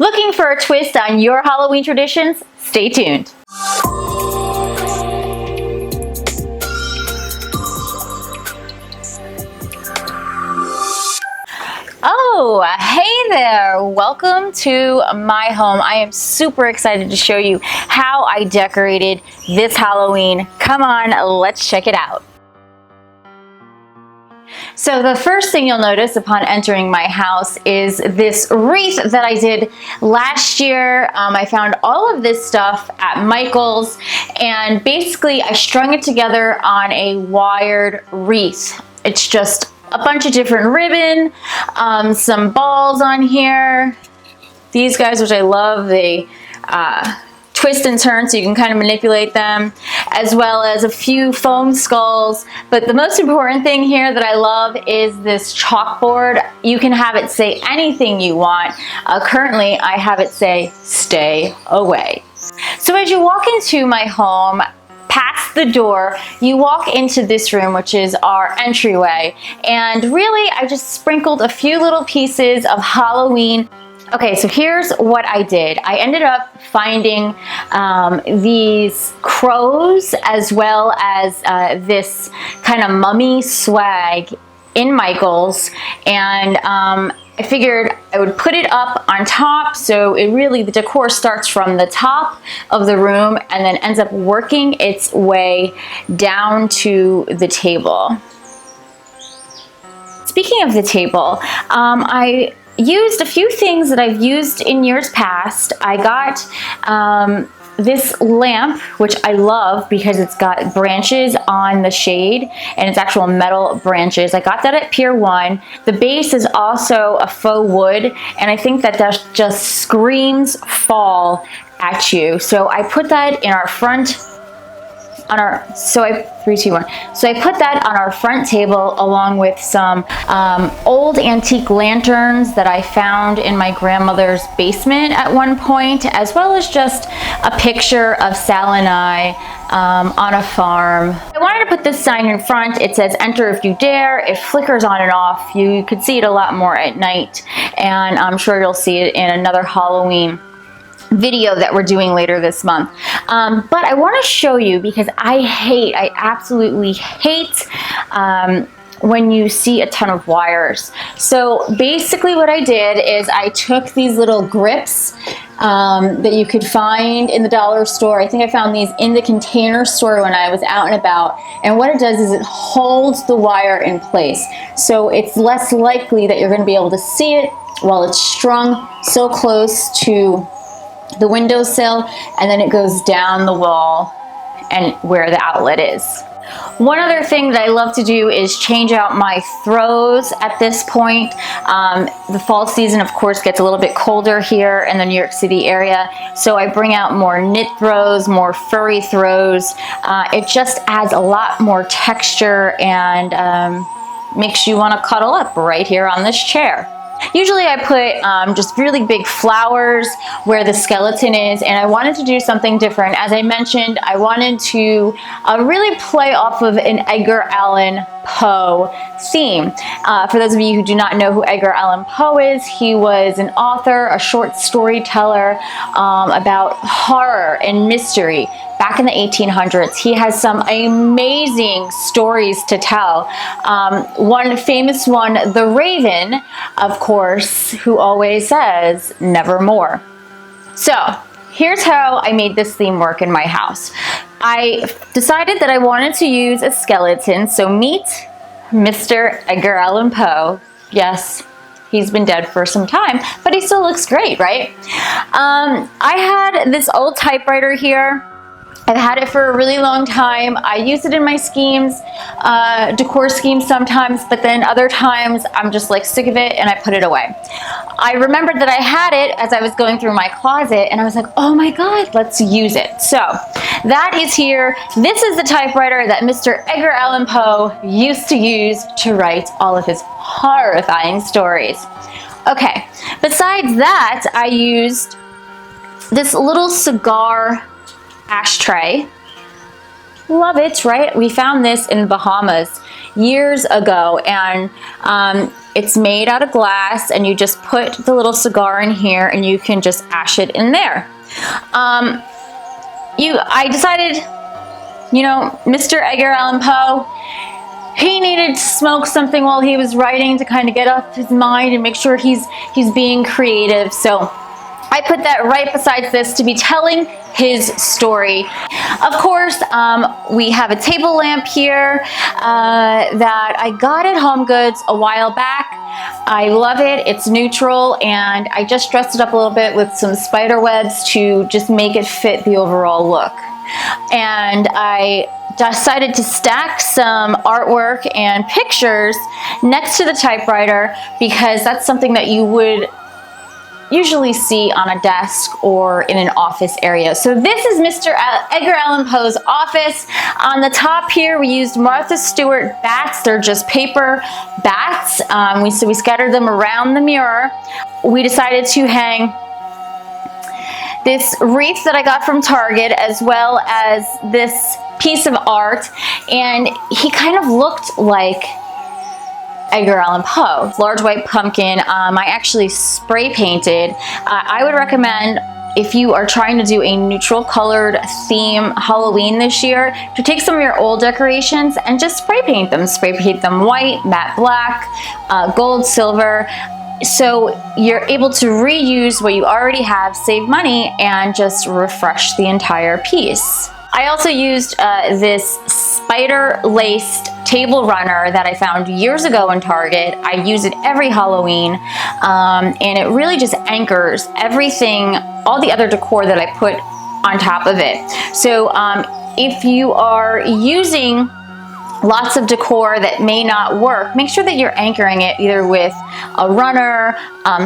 Looking for a twist on your Halloween traditions? Stay tuned. Oh, hey there! Welcome to my home. I am super excited to show you how I decorated this Halloween. Come on, let's check it out. So the first thing you'll notice upon entering my house is this wreath that I did last year. I found all of this stuff at Michael's, and basically I strung it together on a wired wreath. It's just a bunch of different ribbon, some balls on here. These guys, which I love, they twist and turn so you can kind of manipulate them, as well as a few foam skulls. But the most important thing here that I love is this chalkboard. You can have it say anything you want. Currently, I have it say, "Stay away." So as you walk into my home, past the door, you walk into this room, which is our entryway. And really, I just sprinkled a few little pieces of Halloween. Okay, so here's what I did. I ended up finding these crows as well as this kind of mummy swag in Michael's, and I figured I would put it up on top, so it really, the decor starts from the top of the room and then ends up working its way down to the table. Speaking of the table, I used a few things that I've used in years past. I got this lamp, which I love because it's got branches on the shade and it's actual metal branches. I got that at Pier 1. The base is also a faux wood, and I think that that just screams fall at you. So I put that in our front, on our, so I put that on our front table along with some old antique lanterns that I found in my grandmother's basement at one point, as well as just a picture of Sal and I on a farm. I wanted to put this sign in front. It says, "Enter if you dare." It flickers on and off. You could see it a lot more at night, and I'm sure you'll see it in another Halloween video that we're doing later this month. But I want to show you because I absolutely hate when you see a ton of wires. So basically what I did is I took these little grips that you could find in the dollar store. I think I found these in the Container Store when I was out and about. And what it does is it holds the wire in place. So it's less likely that you're going to be able to see it while it's strung so close to the windowsill, and then it goes down the wall and where the outlet is. One other thing that I love to do is change out my throws at this point. The fall season, of course, gets a little bit colder here in the New York City area, so I bring out more knit throws, more furry throws. It just adds a lot more texture and makes you want to cuddle up right here on this chair. Usually I put just really big flowers where the skeleton is, and I wanted to do something different. As I mentioned, I wanted to really play off of an Edgar Allan Poe theme. For those of you who do not know who Edgar Allan Poe is, he was an author, a short storyteller about horror and mystery. Back in the 1800s, he has some amazing stories to tell. One famous one, the Raven, of course, who always says, "Nevermore." So here's how I made this theme work in my house. I decided that I wanted to use a skeleton, so meet Mr. Edgar Allan Poe. Yes, he's been dead for some time, but he still looks great, right? I had this old typewriter here. I've had it for a really long time. I use it in my schemes, decor schemes sometimes, but then other times I'm just like sick of it and I put it away. I remembered that I had it as I was going through my closet and I was like, oh my God, let's use it. So that is here. This is the typewriter that Mr. Edgar Allan Poe used to use to write all of his horrifying stories. Okay, besides that, I used this little cigar ashtray. Love it, right? We found this in Bahamas years ago, and It's made out of glass, and you just put the little cigar in here and you can just ash it in there. I decided, you know, Mr. Edgar Allan Poe, he needed to smoke something while he was writing to kind of get off his mind and make sure he's being creative. So I put that right beside this to be telling his story. Of course, we have a table lamp here that I got at HomeGoods a while back. I love it. It's neutral, and I just dressed it up a little bit with some spider webs to just make it fit the overall look. And I decided to stack some artwork and pictures next to the typewriter because that's something that you would usually see on a desk or in an office area. So this is Mr. Edgar Allan Poe's office. On the top here, we used Martha Stewart bats. They're just paper bats. So we scattered them around the mirror. We decided to hang this wreath that I got from Target, as well as this piece of art, and he kind of looked like Edgar Allan Poe. Large white pumpkin. I actually spray painted. I would recommend, if you are trying to do a neutral colored theme Halloween this year, to take some of your old decorations and just spray paint them. Spray paint them white, matte black, gold, silver. So you're able to reuse what you already have, save money, and just refresh the entire piece. I also used this spider-laced table runner that I found years ago in Target. I use it every Halloween, and it really just anchors everything, all the other decor that I put on top of it. So if you are using lots of decor that may not work, make sure that you're anchoring it either with a runner,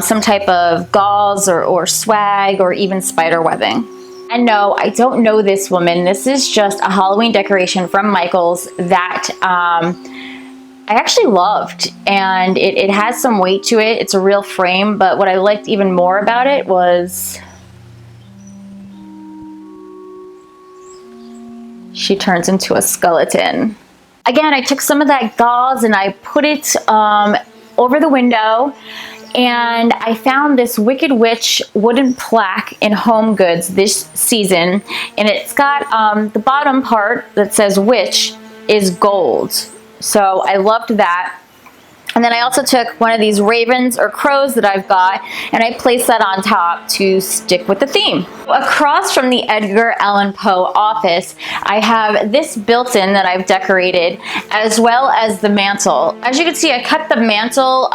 some type of gauze or swag, or even spider webbing. And no, I don't know this woman. This is just a Halloween decoration from Michael's that I actually loved, and it has some weight to it. It's a real frame, but what I liked even more about it was she turns into a skeleton. Again, I took some of that gauze and I put it over the window, and I found this Wicked Witch wooden plaque in HomeGoods this season, and it's got the bottom part that says witch is gold. So I loved that. And then I also took one of these ravens or crows that I've got, and I placed that on top to stick with the theme. Across from the Edgar Allan Poe office, I have this built-in that I've decorated, as well as the mantle. As you can see, I cut the mantle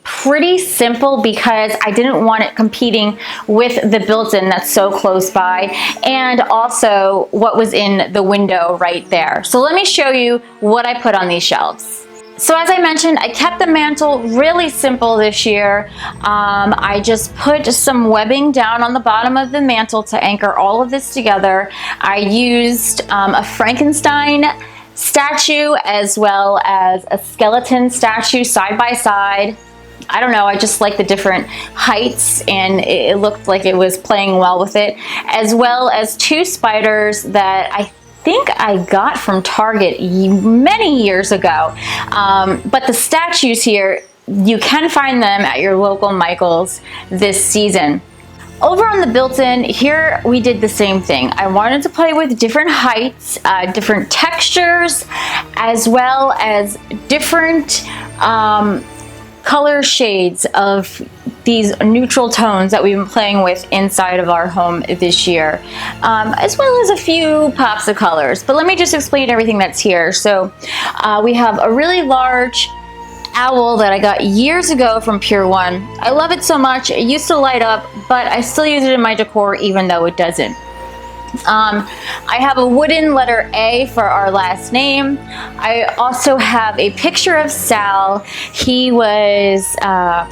pretty simple because I didn't want it competing with the built-in that's so close by, and also what was in the window right there. So let me show you what I put on these shelves. So as I mentioned, I kept the mantle really simple this year. I just put some webbing down on the bottom of the mantle to anchor all of this together. I used a Frankenstein statue as well as a skeleton statue side by side. I don't know, I just like the different heights, and it looked like it was playing well with it, as well as two spiders that I think I got from Target many years ago. But the statues here, you can find them at your local Michael's this season. Over on the built-in, here we did the same thing. I wanted to play with different heights, different textures, as well as different color shades of these neutral tones that we've been playing with inside of our home this year, as well as a few pops of colors. But let me just explain everything that's here. So we have a really large owl that I got years ago from Pier 1. I love it so much. It used to light up, but I still use it in my decor even though it doesn't. I have a wooden letter A for our last name. I also have a picture of Sal. He was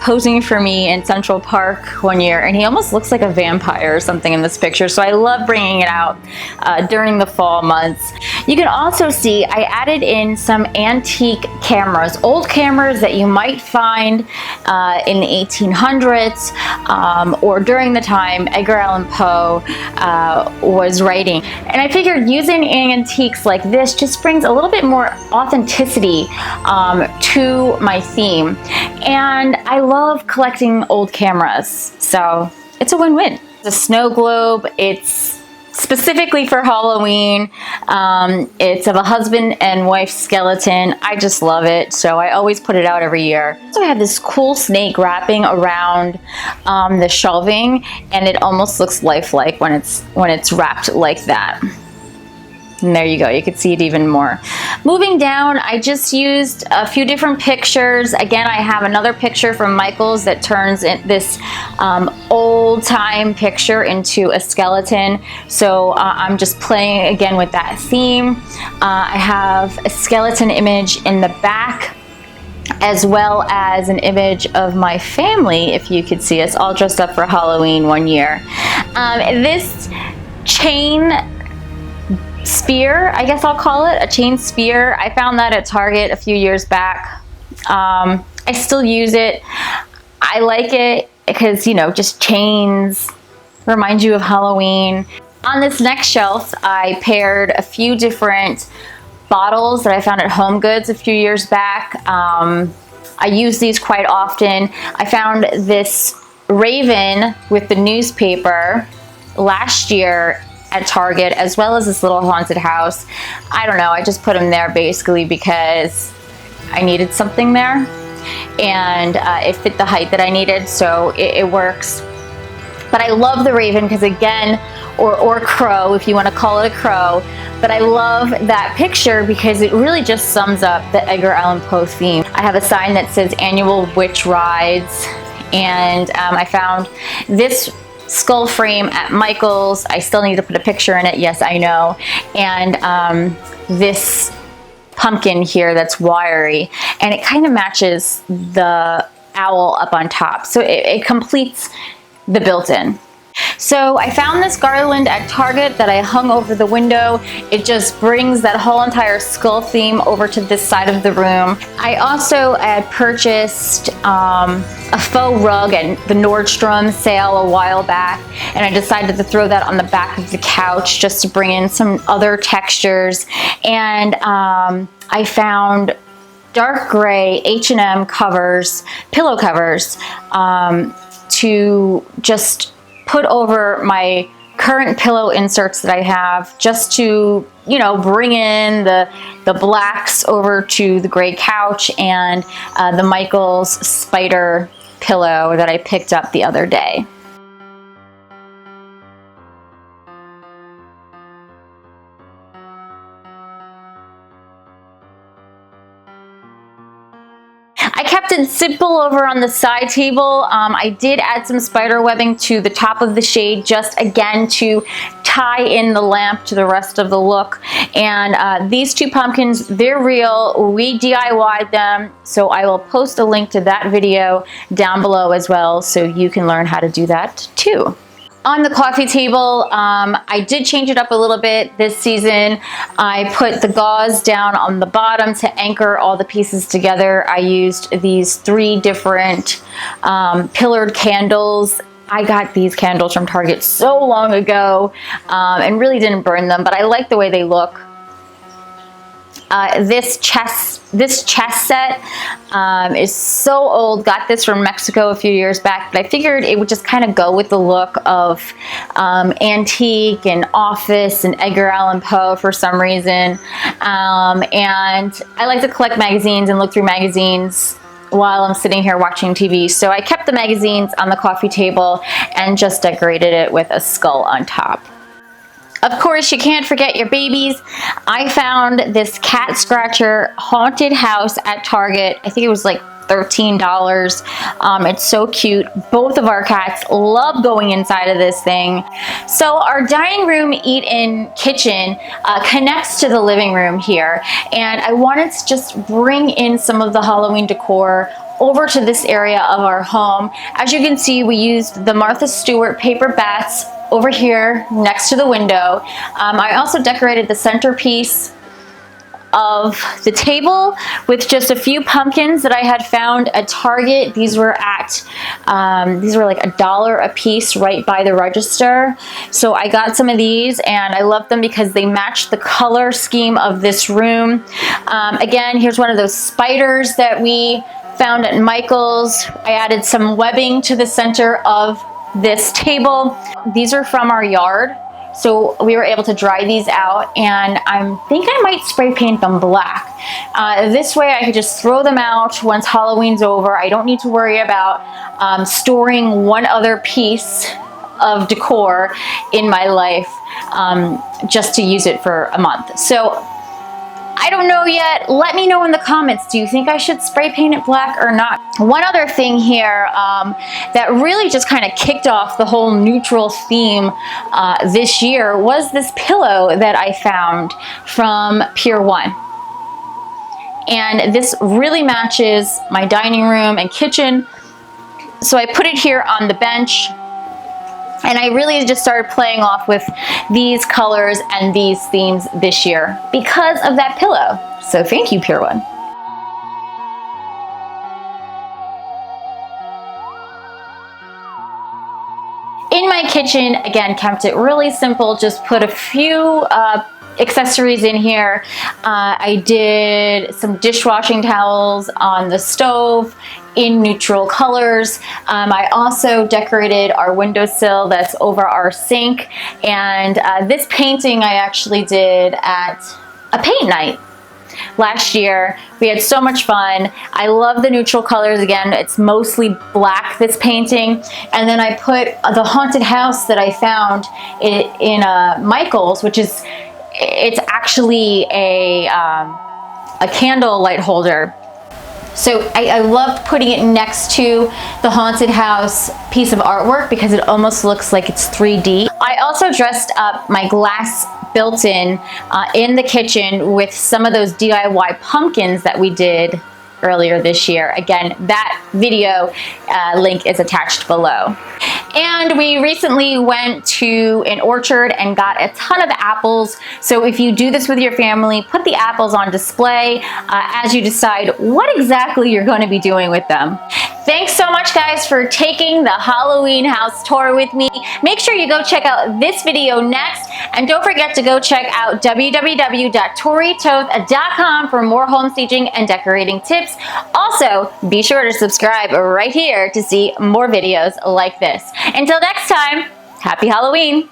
posing for me in Central Park one year, and he almost looks like a vampire or something in this picture, so I love bringing it out during the fall months. You can also see I added in some antique cameras, old cameras that you might find in the 1800s or during the time Edgar Allan Poe was was writing. And I figured using antiques like this just brings a little bit more authenticity to my theme. And I love collecting old cameras, so it's a win-win. The snow globe, it's specifically for Halloween. It's of a husband and wife skeleton. I just love it, so I always put it out every year. So I have this cool snake wrapping around the shelving, and it almost looks lifelike when it's wrapped like that. And there you go, you can see it even more. Moving down, I just used a few different pictures. Again, I have another picture from Michael's that turns this old time picture into a skeleton. So I'm just playing again with that theme. I have a skeleton image in the back, as well as an image of my family, if you could see us all dressed up for Halloween one year. This chain spear, I guess I'll call it, a chain spear. I found that at Target a few years back. I still use it. I like it because, you know, just chains remind you of Halloween. On this next shelf, I paired a few different bottles that I found at HomeGoods a few years back. I use these quite often. I found this raven with the newspaper last year at Target, as well as this little haunted house. I don't know, I just put them there basically because I needed something there, and it fit the height that I needed, so it works. But I love the raven because, again, or crow, if you want to call it a crow, but I love that picture because it really just sums up the Edgar Allan Poe theme. I have a sign that says Annual Witch Rides, and I found this skull frame at Michael's. I still need to put a picture in it, yes, I know. And this pumpkin here that's wiry, and it kind of matches the owl up on top, so it completes the built-in. So I found this garland at Target that I hung over the window. It just brings that whole entire skull theme over to this side of the room. I also had purchased a faux rug at the Nordstrom sale a while back, and I decided to throw that on the back of the couch just to bring in some other textures. And I found dark gray H&M covers, pillow covers, to just put over my current pillow inserts that I have, just to, you know, bring in the blacks over to the gray couch, and the Michael's spider pillow that I picked up the other day. I kept it simple over on the side table. I did add some spider webbing to the top of the shade, just again to tie in the lamp to the rest of the look. And these two pumpkins, they're real. We DIY'd them, so I will post a link to that video down below as well, so you can learn how to do that too. On the coffee table, I did change it up a little bit this season. I put the gauze down on the bottom to anchor all the pieces together. I used these 3 different pillared candles. I got these candles from Target so long ago and really didn't burn them, but I like the way they look. This chest set is so old. Got this from Mexico a few years back, but I figured it would just kind of go with the look of antique and office and Edgar Allan Poe for some reason. And I like to collect magazines and look through magazines while I'm sitting here watching TV. So I kept the magazines on the coffee table and just decorated it with a skull on top. Of course, you can't forget your babies. I found this cat scratcher haunted house at Target. I think it was like $13. It's so cute. Both of our cats love going inside of this thing. So our dining room eat-in kitchen connects to the living room here, and I wanted to just bring in some of the Halloween decor over to this area of our home. As you can see, we used the Martha Stewart paper bats over here next to the window. I also decorated the centerpiece of the table with just a few pumpkins that I had found at Target. These were like $1 a piece right by the register. So I got some of these and I love them because they match the color scheme of this room. Again, here's one of those spiders that we found at Michael's. I added some webbing to the center of this table. These are from our yard, so we were able to dry these out, and I think I might spray paint them black. This way I could just throw them out once Halloween's over. I don't need to worry about storing one other piece of decor in my life just to use it for a month. So I don't know yet. Let me know in the comments. Do you think I should spray paint it black or not? One other thing here that really just kind of kicked off the whole neutral theme this year was this pillow that I found from Pier 1. And this really matches my dining room and kitchen. So I put it here on the bench. And I really just started playing off with these colors and these themes this year because of that pillow. So thank you, Pier 1. In my kitchen, again, kept it really simple. Just put a few accessories in here. I did some dishwashing towels on the stove in neutral colors. I also decorated our windowsill that's over our sink, and this painting I actually did at a paint night last year. We had so much fun. I love the neutral colors. Again, it's mostly black, this painting. And then I put the haunted house that I found in Michael's, which is, it's actually a candle light holder. So I loved putting it next to the haunted house piece of artwork because it almost looks like it's 3D. I also dressed up my glass built-in in the kitchen with some of those DIY pumpkins that we did earlier this year. Again, that video link is attached below. And we recently went to an orchard and got a ton of apples. So if you do this with your family, put the apples on display as you decide what exactly you're going to be doing with them. Thanks so much, guys, for taking the Halloween house tour with me. Make sure you go check out this video next, and don't forget to go check out www.toritoth.com for more home staging and decorating tips. Also, be sure to subscribe right here to see more videos like this. Until next time, happy Halloween!